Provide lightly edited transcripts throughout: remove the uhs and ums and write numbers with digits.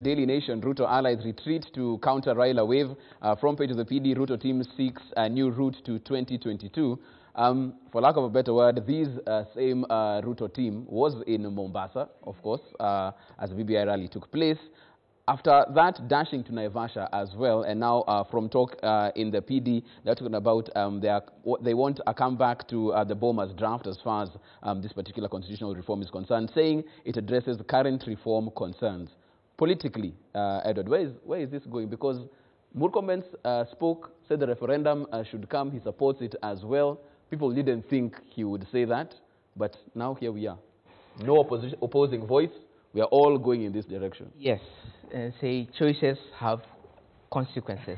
Daily Nation, Ruto allies retreat to counter Raila wave. Front page of the PD, Ruto team seeks a new route to 2022. For lack of a better word, this same Ruto team was in Mombasa, of course, as the BBI rally took place. After that, dashing to Naivasha as well, and now from talk in the PD, they're talking about they want a comeback to the Bomas draft as far as this particular constitutional reform is concerned, saying it addresses current reform concerns. Politically, Edward, where is this going? Because Murkomen spoke, said the referendum should come. He supports it as well. People didn't think he would say that, but now here we are. No opposing voice. We are all going in this direction. Yes, say choices have consequences.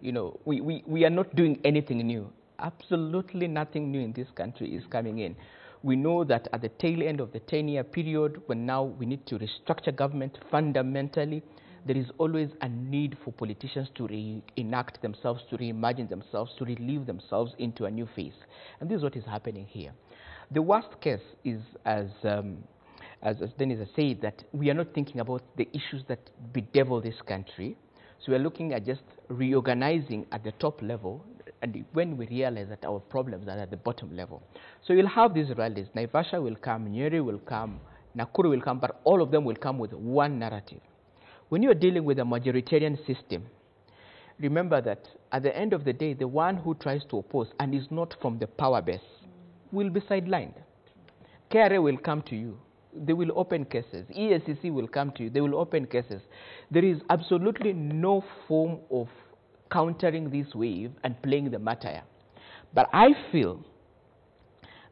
You know, we are not doing anything new. Absolutely nothing new in this country is coming in. We know that at the tail end of the 10-year period, when now we need to restructure government fundamentally, there is always a need for politicians to reenact themselves, to reimagine themselves, to relive themselves into a new phase. And this is what is happening here. The worst case is, as Dennis has said, that we are not thinking about the issues that bedevil this country. So we are looking at just reorganizing at the top level, and when we realize that our problems are at the bottom level. So you'll have these rallies. Naivasha will come, Nyeri will come, Nakuru will come, but all of them will come with one narrative. When you're dealing with a majoritarian system, remember that at the end of the day, the one who tries to oppose and is not from the power base will be sidelined. KRA will come to you. They will open cases. EACC will come to you. They will open cases. There is absolutely no form of countering this wave and playing the martyr. But I feel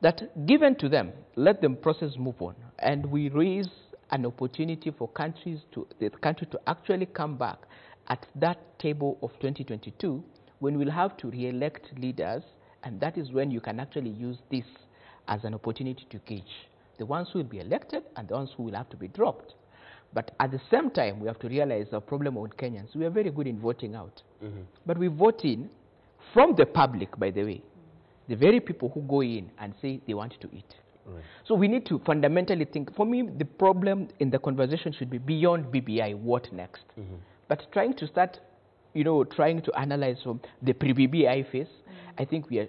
that given to them, let them process move on, and we raise an opportunity for the country to actually come back at that table of 2022 when we'll have to re-elect leaders, and that is when you can actually use this as an opportunity to gauge the ones who will be elected and the ones who will have to be dropped. But at the same time, we have to realize the problem with Kenyans. We are very good in voting out. But we vote in from the public, by the way. The very people who go in and say they want to eat. Right. So we need to fundamentally think. For me, the problem in the conversation should be beyond BBI, what next? But trying to start, trying to analyze from the pre-BBI phase, I think we are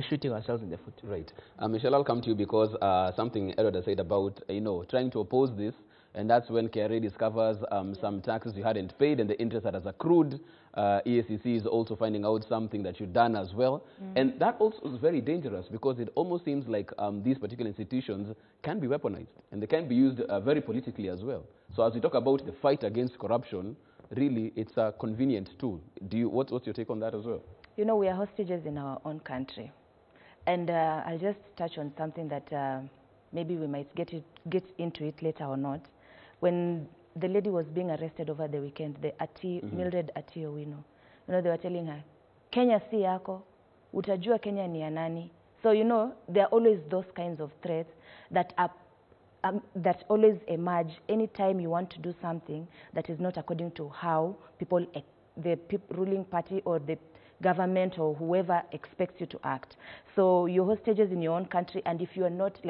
shooting ourselves in the foot. Right. Michelle, I'll come to you because something Edward has said about, trying to oppose this, and that's when KRA discovers some taxes you hadn't paid and the interest that has accrued. EACC is also finding out something that you've done as well. And that also is very dangerous because it almost seems like these particular institutions can be weaponized and they can be used very politically as well. So as we talk about the fight against corruption, really it's a convenient tool. What's your take on that as well? You know, we are hostages in our own country. And I'll just touch on something that maybe we might get into it later or not. When the lady was being arrested over the weekend, the Mildred Owino, they were telling her, Kenya si yako, utajua Kenya ni ya nani. So, there are always those kinds of threats that that always emerge anytime you want to do something that is not according to how the ruling party or the government or whoever expects you to act. So you're hostages in your own country, and if you're not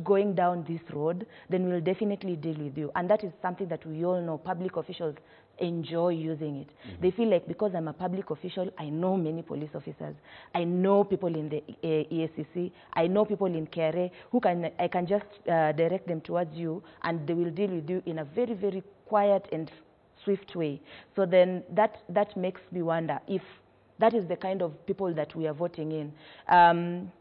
going down this road, then we'll definitely deal with you. And that is something that we all know. Public officials enjoy using it. They feel like because I'm a public official, I know many police officers, I know people in the EACC, I know people in KRA I can just direct them towards you, and they will deal with you in a very, very quiet and swift way. So then that makes me wonder if that is the kind of people that we are voting in.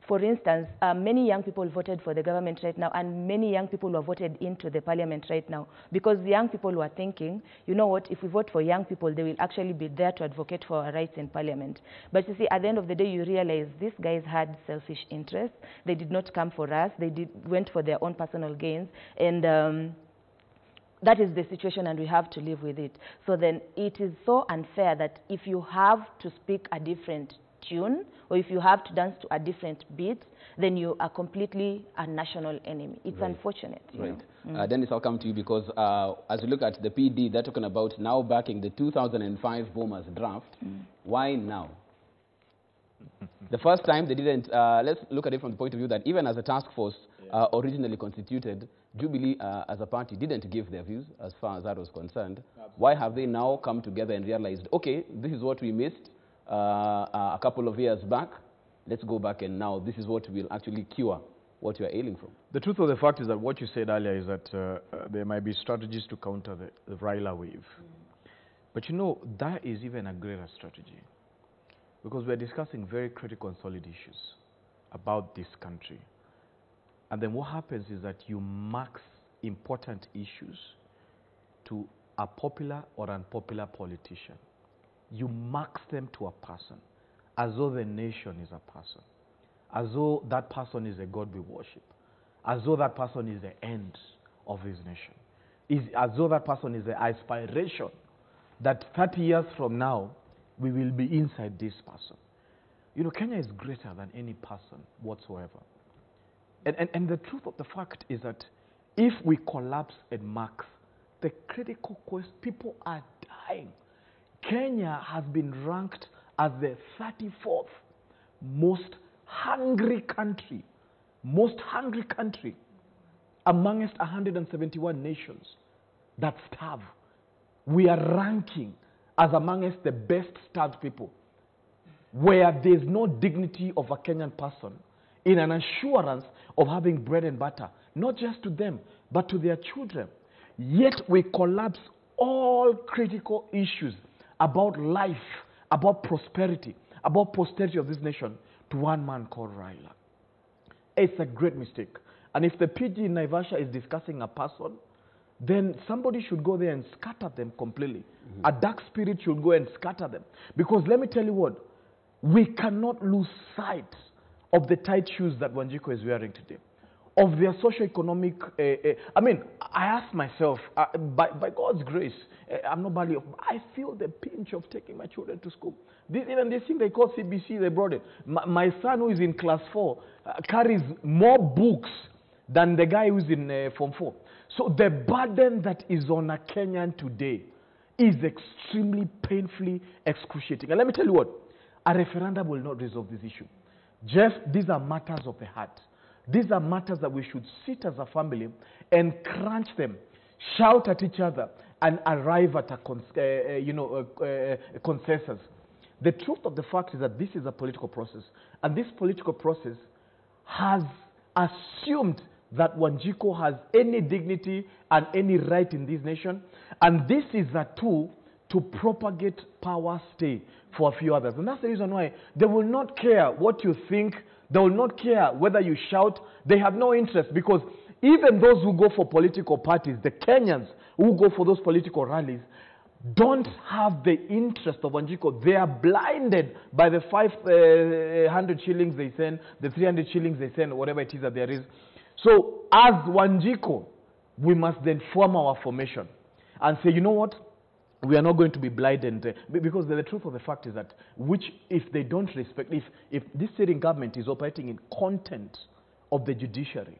For instance, many young people voted for the government right now, and many young people were voted into the parliament right now because the young people were thinking, you know what, if we vote for young people, they will actually be there to advocate for our rights in parliament. But you see, at the end of the day, you realize these guys had selfish interests. They did not come for us. They went for their own personal gains. And that is the situation, and we have to live with it. So then it is so unfair that if you have to speak a different tune, or if you have to dance to a different beat, then you are completely a national enemy. It's unfortunate. Right. Dennis, I'll come to you because as we look at the PD, they're talking about now backing the 2005 Bomas draft. Why now? The first time they didn't, let's look at it from the point of view that even as a task force originally constituted, Jubilee as a party didn't give their views as far as that was concerned. Absolutely. Why have they now come together and realized, okay, this is what we missed a couple of years back, let's go back and now this is what will actually cure what you're ailing from? The truth of the fact is that what you said earlier is that there might be strategies to counter the Raila wave. But you know, that is even a greater strategy. Because we're discussing very critical and solid issues about this country. And then what happens is that you max important issues to a popular or unpopular politician. You max them to a person, as though the nation is a person, as though that person is a God we worship, as though that person is the end of his nation, as though that person is the aspiration that 30 years from now, we will be inside this person. You know, Kenya is greater than any person whatsoever. And the truth of the fact is that if we collapse at max, the critical question, people are dying. Kenya has been ranked as the 34th most hungry country amongst 171 nations that starve. We are ranking as amongst the best starved people, where there's no dignity of a Kenyan person in an assurance of having bread and butter, not just to them, but to their children. Yet we collapse all critical issues about life, about prosperity, about posterity of this nation to one man called Raila. It's a great mistake. And if the PG in Naivasha is discussing a person, then somebody should go there and scatter them completely. A dark spirit should go and scatter them. Because let me tell you what, we cannot lose sight of the tight shoes that Wanjiku is wearing today, of their socio-economic, I mean, I ask myself, by God's grace, I'm not badly off, I feel the pinch of taking my children to school. Even this thing they call CBC, they brought it. My son who is in class 4 carries more books than the guy who's in Form 4. So the burden that is on a Kenyan today is extremely painfully excruciating. And let me tell you what, a referendum will not resolve this issue. Jeff, these are matters of the heart. These are matters that we should sit as a family and crunch them, shout at each other, and arrive at a consensus. The truth of the fact is that this is a political process, and this political process has assumed that Wanjiku has any dignity and any right in this nation, and this is a tool to propagate power stay for a few others. And that's the reason why they will not care what you think, they will not care whether you shout, they have no interest, because even those who go for political parties, the Kenyans who go for those political rallies, don't have the interest of Wanjiku. They are blinded by the 500 shillings they send, the 300 shillings they send, whatever it is that there is. So as Wanjiku, we must then form our formation and say, you know what? We are not going to be blinded, because the truth of the fact is that if they don't respect, if this sitting government is operating in content of the judiciary,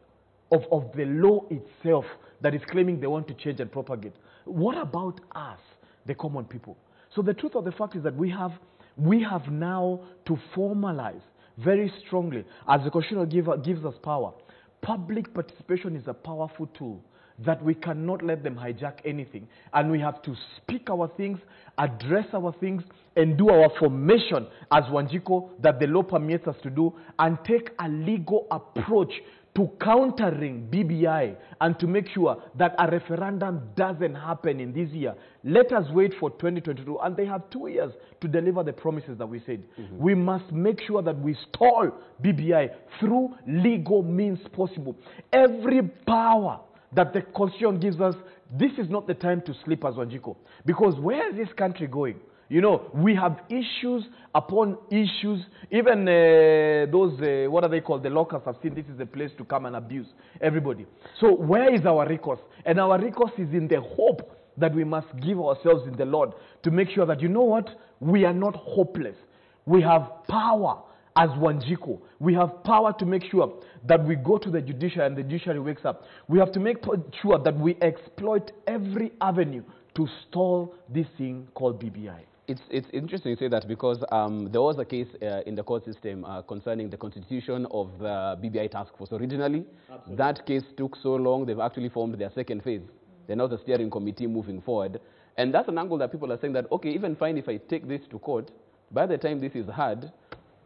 of the law itself that is claiming they want to change and propagate, what about us, the common people? So the truth of the fact is that we have now to formalize very strongly, as the Constitution gives us power. Public participation is a powerful tool that we cannot let them hijack anything. And we have to speak our things, address our things, and do our formation as Wanjiku that the law permits us to do, and take a legal approach to countering BBI and to make sure that a referendum doesn't happen in this year. Let us wait for 2022, and they have 2 years to deliver the promises that we said. We must make sure that we stall BBI through legal means possible. Every power that the Constitution gives us, this is not the time to sleep as Wanjiku. Because where is this country going? You know, we have issues upon issues. Even those, what are they called? The locals have seen this is the place to come and abuse everybody. So where is our recourse? And our recourse is in the hope that we must give ourselves in the Lord to make sure that, you know what? We are not hopeless. We have power as Wanjiku. We have power to make sure that we go to the judiciary and the judiciary wakes up. We have to make sure that we exploit every avenue to stall this thing called BBI. It's interesting you say that because there was a case in the court system concerning the constitution of the BBI task force originally. Absolutely. That case took so long, they've actually formed their second phase. They're now the steering committee moving forward. And that's an angle that people are saying that, okay, even fine if I take this to court, by the time this is heard,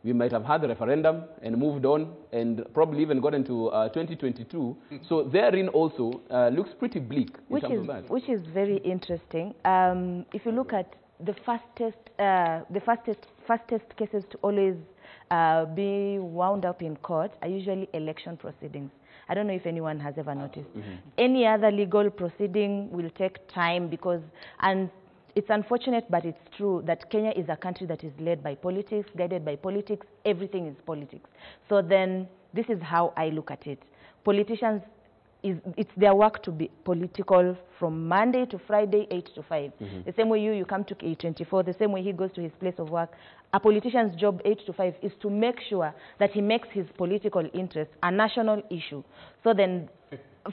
we might have had the referendum and moved on and probably even got into 2022. So therein also looks pretty bleak in terms of that. Which is very interesting. If you look at the fastest cases to always be wound up in court are usually election proceedings. I don't know if anyone has ever noticed. Any other legal proceeding will take time because, and it's unfortunate, but it's true that Kenya is a country that is led by politics, guided by politics. Everything is politics. So then this is how I look at it. Politicians, it's their work to be political from Monday to Friday, 8 to 5. The same way you come to K24, the same way he goes to his place of work. A politician's job, 8 to 5, is to make sure that he makes his political interest a national issue. So then,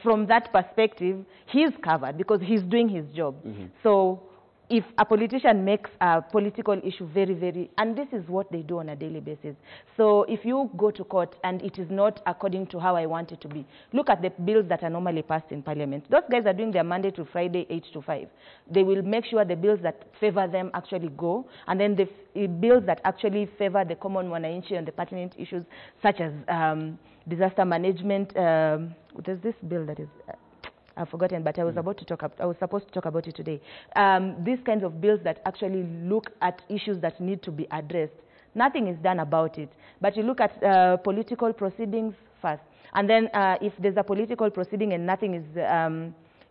from that perspective, he's covered because he's doing his job. So if a politician makes a political issue very, and this is what they do on a daily basis. So if you go to court and it is not according to how I want it to be, look at the bills that are normally passed in Parliament. Those guys are doing their Monday to Friday, 8 to 5. They will make sure the bills that favor them actually go, and then the bills that actually favor the common wananchi and the pertinent issues, such as disaster management. There's this bill that is... I've forgotten, but I was supposed to talk about it today. These kinds of bills that actually look at issues that need to be addressed. Nothing is done about it. But you look at political proceedings first. And then if there's a political proceeding and nothing is,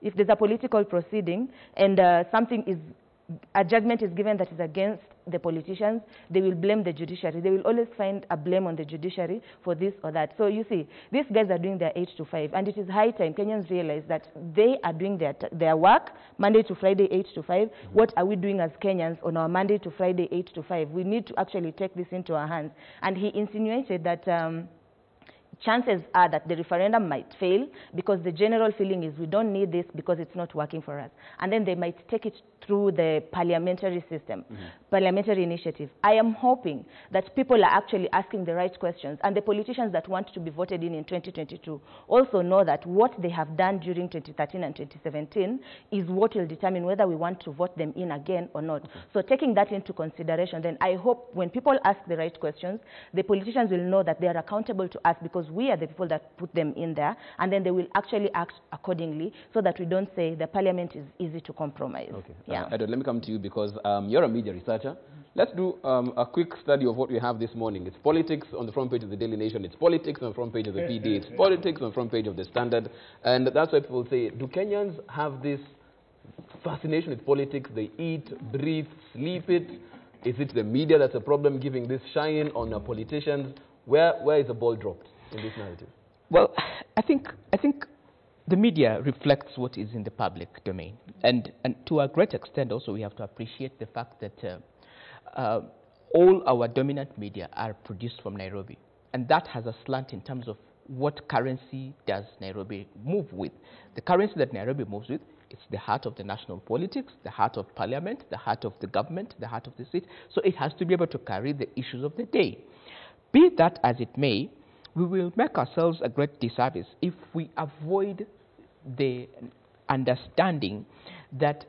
if there's a political proceeding and a judgment is given that is against the politicians, they will blame the judiciary. They will always find a blame on the judiciary for this or that. So you see, these guys are doing their 8 to 5, and it is high time Kenyans realize that they are doing their work Monday to Friday, 8 to 5. What are we doing as Kenyans on our Monday to Friday, 8 to 5? We need to actually take this into our hands. And he insinuated that chances are that the referendum might fail because the general feeling is we don't need this because it's not working for us. And then they might take it through the parliamentary system, parliamentary initiative. I am hoping that people are actually asking the right questions, and the politicians that want to be voted in 2022 also know that what they have done during 2013 and 2017 is what will determine whether we want to vote them in again or not. So taking that into consideration, then I hope when people ask the right questions, the politicians will know that they are accountable to us because we are the people that put them in there, and then they will actually act accordingly so that we don't say the parliament is easy to compromise. Okay. Yeah. Edward, let me come to you because you're a media researcher. Let's do a quick study of what we have this morning. It's politics on the front page of the Daily Nation. It's politics on the front page of the PD. It's politics on the front page of the Standard. And that's why people say, do Kenyans have this fascination with politics? They eat, breathe, sleep it. Is it the media that's a problem giving this shine on politicians? Where is the ball dropped in this narrative? Well, I think the media reflects what is in the public domain. And to a great extent also we have to appreciate the fact that all our dominant media are produced from Nairobi. And that has a slant in terms of what currency does Nairobi move with. The currency that Nairobi moves with, it's the heart of the national politics, the heart of parliament, the heart of the government, the heart of the state. So it has to be able to carry the issues of the day. Be that as it may, we will make ourselves a great disservice if we avoid the understanding that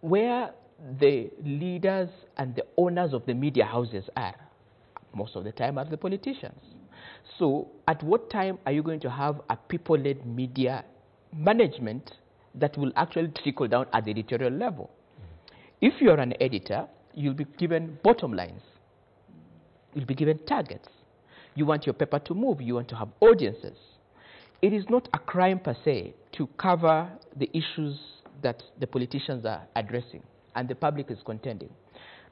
where the leaders and the owners of the media houses are, most of the time are the politicians. So at what time are you going to have a people-led media management that will actually trickle down at the editorial level? If you're an editor, you'll be given bottom lines. You'll be given targets. You want your paper to move. You want to have audiences. It is not a crime per se to cover the issues that the politicians are addressing and the public is contending.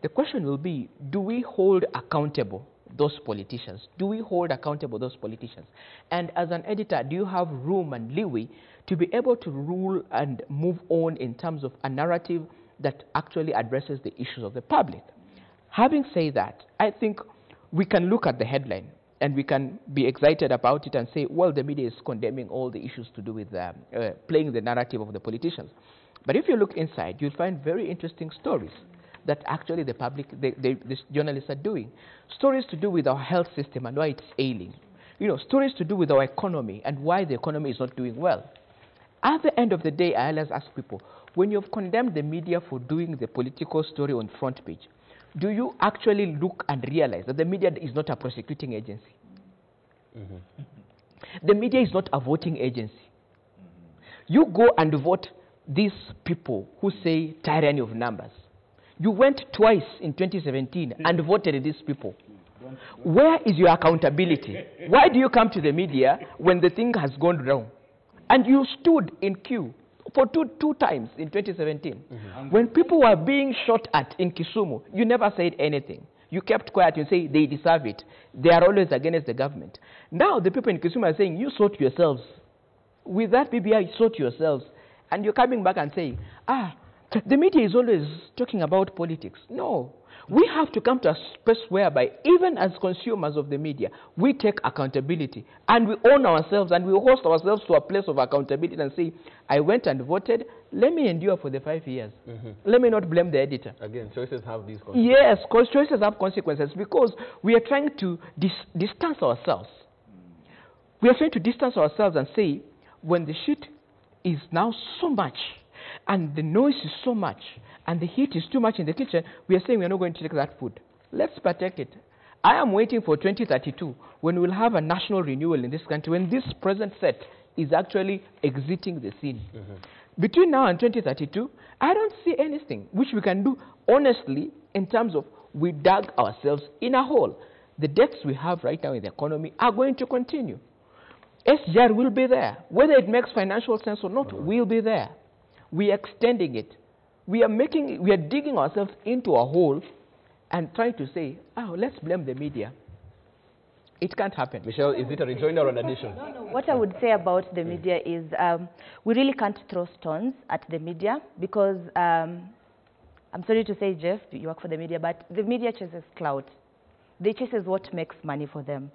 The question will be, do we hold accountable those politicians? Do we hold accountable those politicians? And as an editor, do you have room and leeway to be able to rule and move on in terms of a narrative that actually addresses the issues of the public? Having said that, I think we can look at the headline and we can be excited about it and say, well, the media is condemning all the issues to do with playing the narrative of the politicians. But if you look inside, you'll find very interesting stories. that actually the public, the journalists are doing. Stories to do with our health system and why it's ailing. You know, stories to do with our economy and why the economy is not doing well. At the end of the day, I always ask people, when you've condemned the media for doing the political story on front page, do you actually look and realize that the media is not a prosecuting agency? The media is not a voting agency. You go and vote these people who say tyranny of numbers. You went twice in 2017 and voted these people. Where is your accountability? Why do you come to the media when the thing has gone wrong? And you stood in queue for two times in 2017. When people were being shot at in Kisumu, you never said anything. You kept quiet and say they deserve it. They are always against the government. Now the people in Kisumu are saying, you sort yourselves. With that BBI, sort yourselves. And you're coming back and saying, the media is always talking about politics. No. We have to come to a space whereby, even as consumers of the media, we take accountability and we own ourselves and we host ourselves to a place of accountability and say, I went and voted, let me endure for the 5 years. Let me not blame the editor. Again, choices have these consequences. Yes, because choices have consequences because we are trying to distance ourselves. We are trying to distance ourselves and say, when the shit is now so much, and the noise is so much, and the heat is too much in the kitchen, we are saying we are not going to take that food. Let's protect it. I am waiting for 2032, when we'll have a national renewal in this country, when this present set is actually exiting the scene. Between now and 2032, I don't see anything which we can do honestly in terms of we dug ourselves in a hole. The debts we have right now in the economy are going to continue. SGR will be there. Whether it makes financial sense or not, we'll be there. We are extending it. We are digging ourselves into a hole and trying to say, let's blame the media. It can't happen. Michelle, is it a rejoinder or an addition? No. What I would say about the media is we really can't throw stones at the media because, I'm sorry to say, Jeff, you work for the media, but the media chases clout. They chases what makes money for them.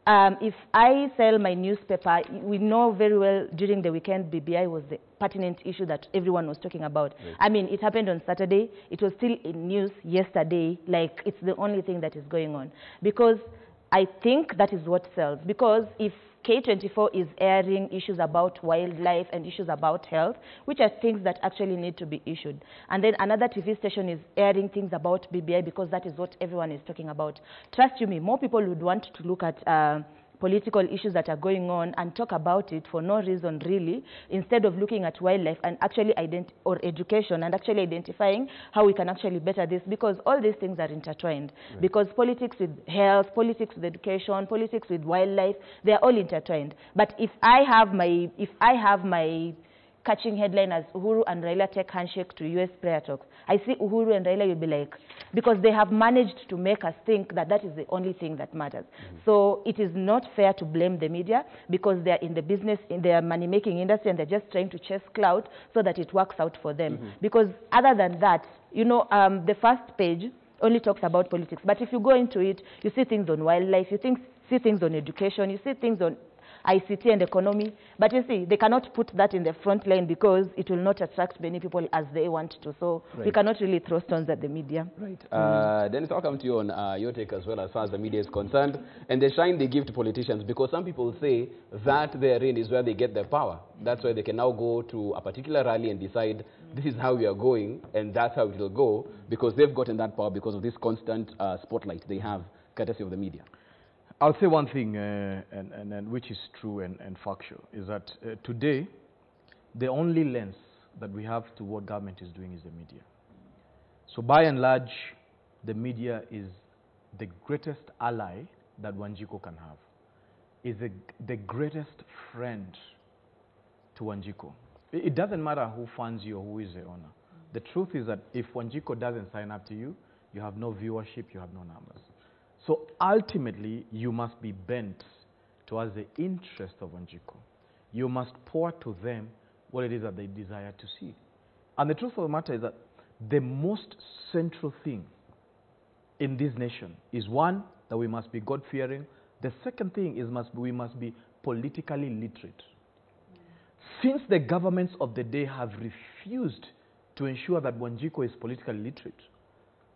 If I sell my newspaper, we know very well during the weekend BBI was the pertinent issue that everyone was talking about. Right. I mean, it happened on Saturday. It was still in news yesterday. Like, it's the only thing that is going on. Because I think that is what sells. Because if K24 is airing issues about wildlife and issues about health, which are things that actually need to be issued. And then another TV station is airing things about BBI because that is what everyone is talking about. Trust you me, more people would want to look at political issues that are going on and talk about it for no reason really, instead of looking at wildlife and actually or education and actually identifying how we can actually better this, because all these things are intertwined. Right. Because politics with health, politics with education, politics with wildlife, they are all intertwined. But if I have my catching headline as Uhuru and Raila take handshake to US prayer talks, I see Uhuru and Raila will be like, because they have managed to make us think that that is the only thing that matters. So it is not fair to blame the media because they're in the business, in their money-making industry, and they're just trying to chase clout so that it works out for them. Because other than that, you know, the first page only talks about politics. But if you go into it, you see things on wildlife, you see things on education, you see things on ICT and economy, but you see, they cannot put that in the front line because it will not attract many people as they want to. So we cannot really throw stones at the media. Right. Dennis, I'll come to you on your take as well as far as the media is concerned, and the shine they give to politicians, because some people say that therein is where they get their power. That's why they can now go to a particular rally and decide this is how we are going, and that's how it will go, because they've gotten that power because of this constant spotlight they have, courtesy of the media. I'll say one thing, and which is true and factual, is that today, the only lens that we have to what government is doing is the media. So by and large, the media is the greatest ally that Wanjiku can have, is the greatest friend to Wanjiku. It doesn't matter who funds you or who is the owner. The truth is that if Wanjiku doesn't sign up to you, you have no viewership, you have no numbers. So ultimately, you must be bent towards the interest of Wanjiku. You must pour to them what it is that they desire to see. And the truth of the matter is that the most central thing in this nation is, one, that we must be God-fearing. The second thing is we must be politically literate. Since the governments of the day have refused to ensure that Wanjiku is politically literate,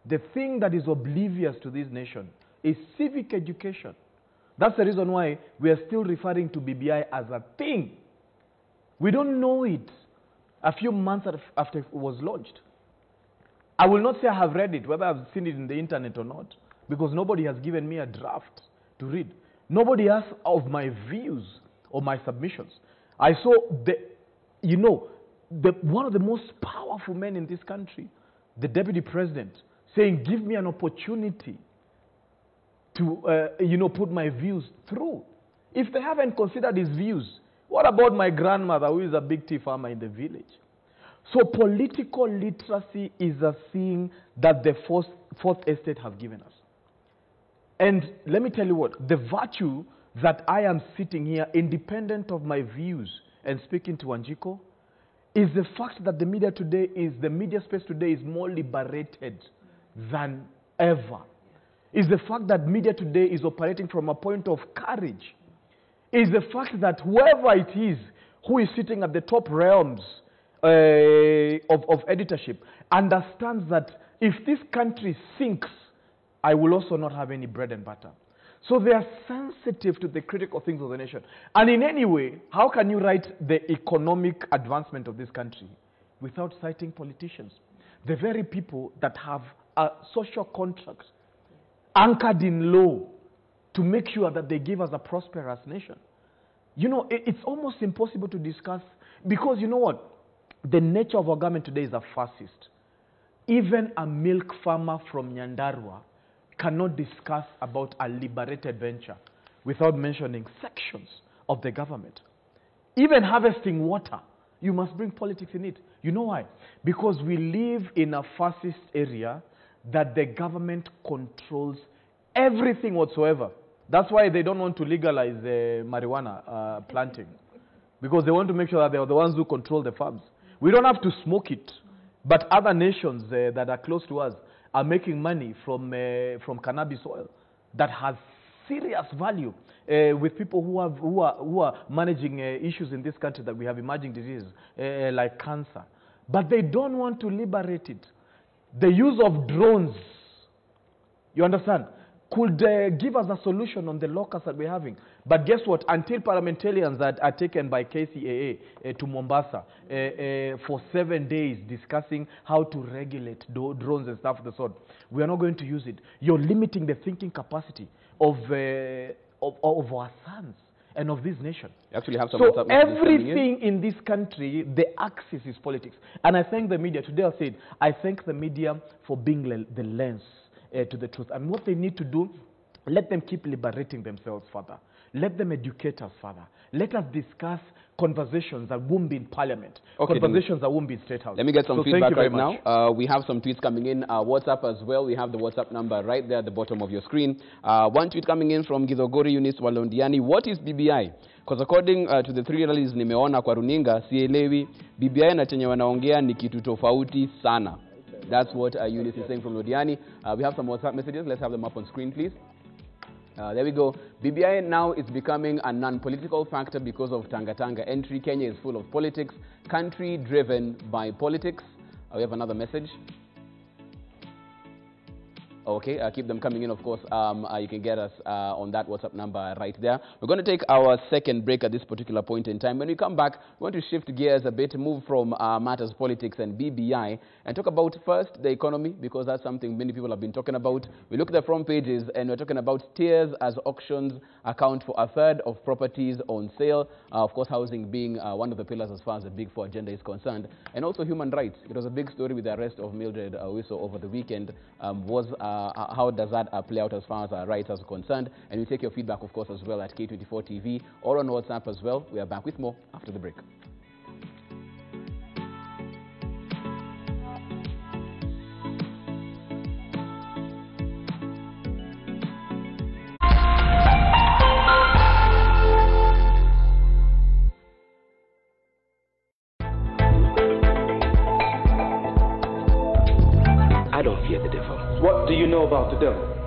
The thing that is oblivious to this nation is civic education. That's the reason why we are still referring to BBI as a thing. We don't know it a few months after it was launched. I will not say I have read it, whether I've seen it in the internet or not, because nobody has given me a draft to read. Nobody asked of my views or my submissions. I saw one of the most powerful men in this country, the Deputy President, saying, give me an opportunity to, put my views through. If they haven't considered his views, what about my grandmother, who is a big tea farmer in the village? So political literacy is a thing that the fourth estate has given us. And let me tell you what, the virtue that I am sitting here, independent of my views and speaking to Wanjiko, is the fact that the media space today is more liberated than ever. Is the fact that media today is operating from a point of courage. Is the fact that whoever it is who is sitting at the top realms of editorship understands that if this country sinks, I will also not have any bread and butter. So they are sensitive to the critical things of the nation. And in any way, how can you write the economic advancement of this country without citing politicians? The very people that have a social contract anchored in law to make sure that they give us a prosperous nation. You know, it's almost impossible to discuss, because you know what? The nature of our government today is a fascist. Even a milk farmer from Nyandarua cannot discuss about a liberated venture without mentioning sections of the government. Even harvesting water, you must bring politics in it. You know why? Because we live in a fascist area that the government controls everything whatsoever. That's why they don't want to legalize marijuana planting, because they want to make sure that they are the ones who control the farms. We don't have to smoke it, but other nations that are close to us are making money from cannabis oil that has serious value with people who are managing issues in this country that we have emerging diseases like cancer. But they don't want to liberate it. The use of drones, you understand, could give us a solution on the locusts that we're having. But guess what? Until parliamentarians are taken by KCAA to Mombasa for 7 days discussing how to regulate drones and stuff of the sort, we are not going to use it. You're limiting the thinking capacity of our sons and of this nation. You actually have some. So everything in this country, the axis is politics. And I thank the media. Today I said, I thank the media for being the lens to the truth. And what they need to do, let them keep liberating themselves further. Let them educate us further. Let us discuss conversations that won't be in parliament. Okay, conversations that won't be in State House. Let me get some feedback right now. We have some tweets coming in. WhatsApp as well. We have the WhatsApp number right there at the bottom of your screen. One tweet coming in from Githogori Eunice Walondiani. What is BBI? Because according to the three rallies nimeona kwa runinga, sielewi BBI na chenye wanaongea ni kitu tofauti sana. That's what Eunice is saying from Lodiani. We have some WhatsApp messages. Let's have them up on screen, please. There we go. BBI now is becoming a non-political factor because of Tanga entry. Kenya is full of politics. Country driven by politics. We have another message. Okay, keep them coming in, of course. You can get us on that WhatsApp number right there. We're going to take our second break at this particular point in time. When we come back, we want to shift gears a bit, move from matters politics and BBI, and talk about first the economy, because that's something many people have been talking about. We look at the front pages, and we're talking about tiers as auctions account for a third of properties on sale. Of course, housing being one of the pillars as far as the Big Four agenda is concerned, and also human rights. It was a big story with the arrest of Mildred Wiso over the weekend. How does that play out as far as our rights are concerned? And we take your feedback, of course, as well at K24 TV or on WhatsApp as well. We are back with more after the break. I don't fear the devil. What do you know about the devil?